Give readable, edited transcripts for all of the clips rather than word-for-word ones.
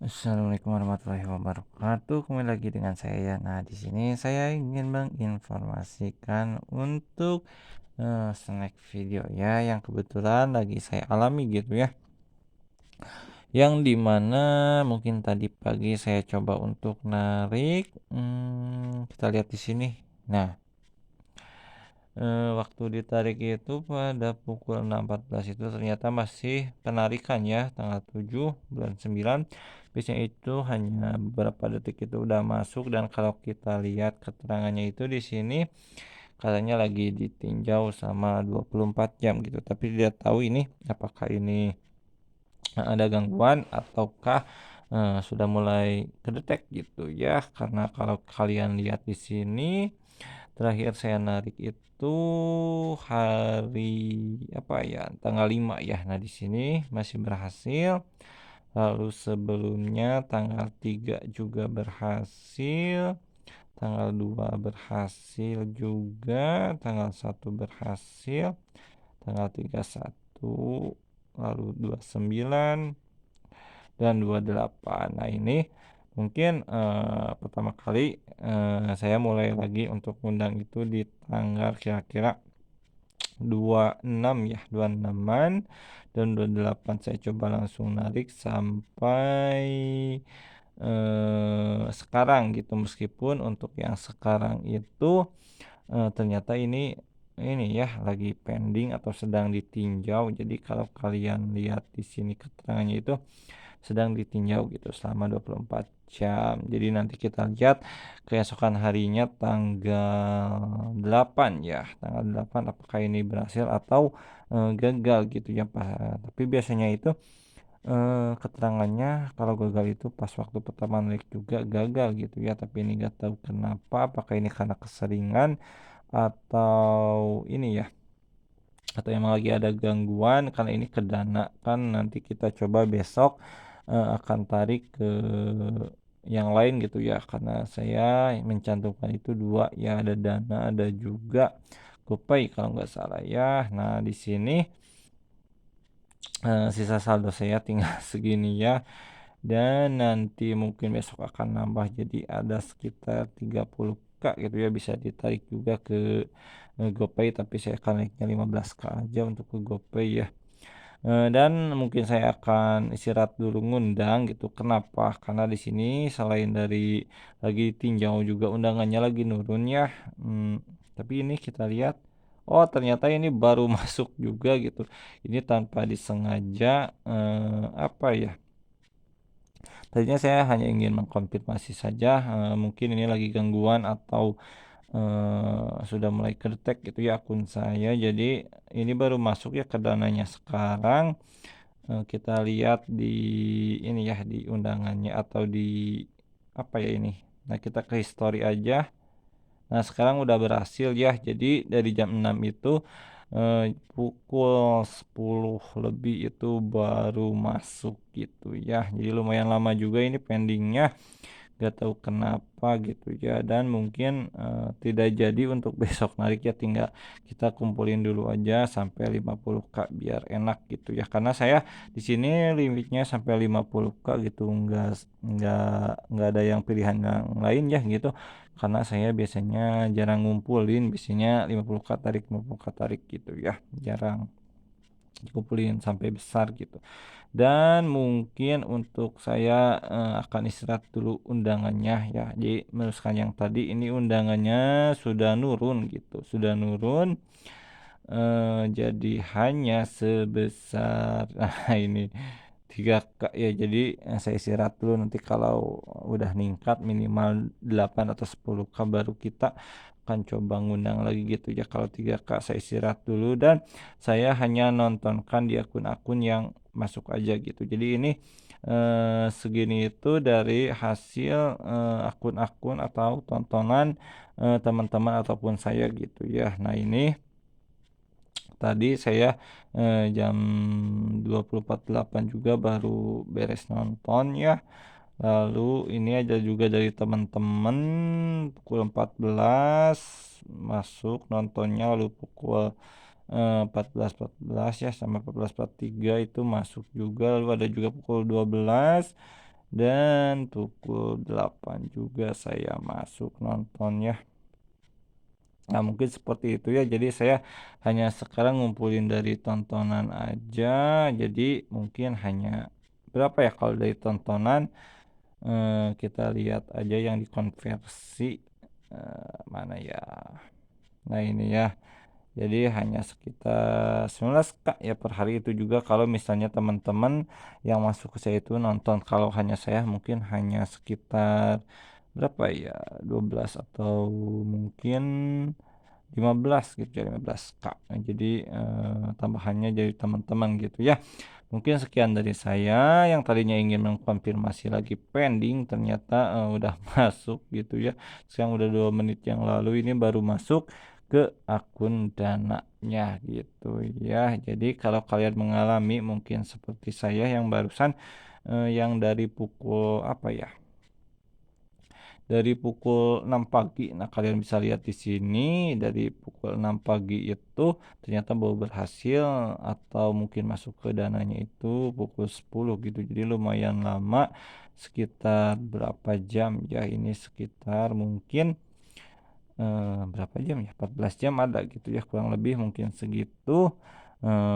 Assalamualaikum warahmatullahi wabarakatuh. Kembali lagi dengan saya ya. Nah, di sini saya ingin menginformasikan untuk snack video ya yang kebetulan lagi saya alami gitu ya. Yang dimana mungkin tadi pagi saya coba untuk narik, kita lihat di sini. Nah, waktu ditarik itu pada pukul 6.14 itu ternyata masih penarikan ya, tanggal 7 bulan 9. Biasanya itu hanya beberapa detik itu udah masuk, dan kalau kita lihat keterangannya itu di sini katanya lagi ditinjau sama 24 jam gitu. Tapi tidak tahu ini apakah ini ada gangguan ataukah sudah mulai kedetek gitu ya. Karena kalau kalian lihat di sini, terakhir saya narik itu hari apa ya, tanggal 5 ya. Nah, di sini masih berhasil. Lalu sebelumnya tanggal 3 juga berhasil, tanggal 2 berhasil juga, tanggal 1 berhasil, tanggal 31, lalu 29 dan 28. Nah, ini mungkin pertama kali saya mulai lagi untuk undang itu di tanggal kira-kira 26 ya, 26-an, dan 28 saya coba langsung narik sampai sekarang gitu. Meskipun untuk yang sekarang itu ternyata ini ya lagi pending atau sedang ditinjau. Jadi kalau kalian lihat di sini keterangannya itu sedang ditinjau gitu selama 24 jam. Jadi nanti kita lihat keesokan harinya tanggal 8 ya. Tanggal 8 apakah ini berhasil atau gagal gitu ya, Pak. Tapi biasanya itu keterangannya kalau gagal itu pas waktu pertama naik juga gagal gitu ya. Tapi ini nggak tahu kenapa, apakah ini karena keseringan atau ini ya, atau emang lagi ada gangguan. Karena ini ke dana kan, nanti kita coba besok akan tarik ke yang lain gitu ya, karena saya mencantumkan itu dua ya, ada Dana ada juga GoPay kalau nggak salah ya. Nah, di sini sisa saldo saya tinggal segini ya, dan nanti mungkin besok akan nambah jadi ada sekitar 30K gitu ya, bisa ditarik juga ke GoPay, tapi saya akan naiknya 15K aja untuk ke GoPay ya. Dan mungkin saya akan istirahat dulu ngundang gitu. Kenapa? Karena di sini selain dari lagi tinjau juga undangannya lagi nurun ya. Tapi ini kita lihat, oh ternyata ini baru masuk juga gitu. Ini tanpa disengaja, apa ya? Tadinya saya hanya ingin mengkonfirmasi saja, mungkin ini lagi gangguan atau sudah mulai kedetek gitu ya akun saya. Jadi ini baru masuk ya ke dananya sekarang. Kita lihat di ini ya, di undangannya atau di apa ya ini. Nah, kita ke history aja. Nah, sekarang udah berhasil ya. Jadi dari jam 6 itu pukul 10 lebih itu baru masuk gitu ya. Jadi lumayan lama juga ini pendingnya. Gak tahu kenapa gitu ya, dan mungkin tidak jadi untuk besok narik ya, tinggal kita kumpulin dulu aja sampai 50K biar enak gitu ya, karena saya di sini limitnya sampai 50K gitu, nggak ada yang pilihan yang lain ya gitu, karena saya biasanya jarang ngumpulin, biasanya 50K tarik gitu ya, jarang dikumpulin sampai besar gitu. Dan mungkin untuk saya akan istirahat dulu undangannya ya. Jadi meneruskan yang tadi, ini undangannya sudah nurun gitu, sudah nurun, jadi hanya sebesar nah ini 3K ya. Jadi saya istirahat dulu, nanti kalau udah ningkat minimal 8 atau 10K baru kita akan coba ngundang lagi gitu ya. Kalau 3K saya istirahat dulu, dan saya hanya nontonkan di akun-akun yang masuk aja gitu. Jadi ini segini itu dari hasil akun-akun atau tontonan teman-teman ataupun saya gitu ya. Nah, ini tadi saya jam 20.48 juga baru beres nonton ya. Lalu ini ada juga dari teman-teman pukul 14 masuk nontonnya, lalu pukul 14.14 ya sampai 14.43 itu masuk juga. Lalu ada juga pukul 12 dan pukul 8 juga saya masuk nonton ya. Nah, mungkin seperti itu ya. Jadi saya hanya sekarang ngumpulin dari tontonan aja. Jadi mungkin hanya berapa ya kalau dari tontonan, kita lihat aja yang dikonversi, mana ya? Nah, ini ya. Jadi hanya sekitar 19K ya per hari, itu juga kalau misalnya teman-teman yang masuk ke saya itu nonton. Kalau hanya saya mungkin hanya sekitar berapa ya? 12 atau mungkin 15 gitu ya, 15K. Nah, jadi tambahannya jadi teman-teman gitu ya. Mungkin sekian dari saya yang tadinya ingin mengkonfirmasi lagi pending, ternyata udah masuk gitu ya. Sekarang udah 2 menit yang lalu ini baru masuk ke akun Dananya gitu ya. Jadi kalau kalian mengalami mungkin seperti saya yang barusan, yang dari pukul apa ya, dari pukul 6 pagi. Nah, kalian bisa lihat di sini dari pukul 6 pagi itu ternyata baru berhasil atau mungkin masuk ke dananya itu pukul 10 gitu. Jadi lumayan lama, sekitar berapa jam ya, ini sekitar mungkin berapa jam ya, 14 jam ada gitu ya, kurang lebih mungkin segitu,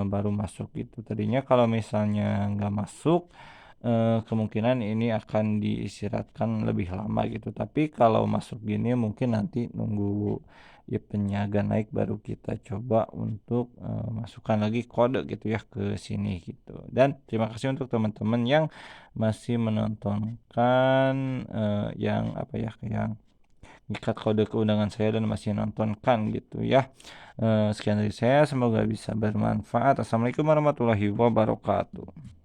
baru masuk gitu. Tadinya kalau misalnya nggak masuk, kemungkinan ini akan diistirahatkan lebih lama gitu, tapi kalau masuk gini mungkin nanti nunggu event-nya agak naik baru kita coba untuk, masukkan lagi kode gitu ya ke sini gitu. Dan terima kasih untuk teman-teman yang masih menontonkan, yang apa ya, yang ngikat kode keundangan saya dan masih nontonkan gitu ya. Sekian dari saya, semoga bisa bermanfaat. Assalamualaikum warahmatullahi wabarakatuh.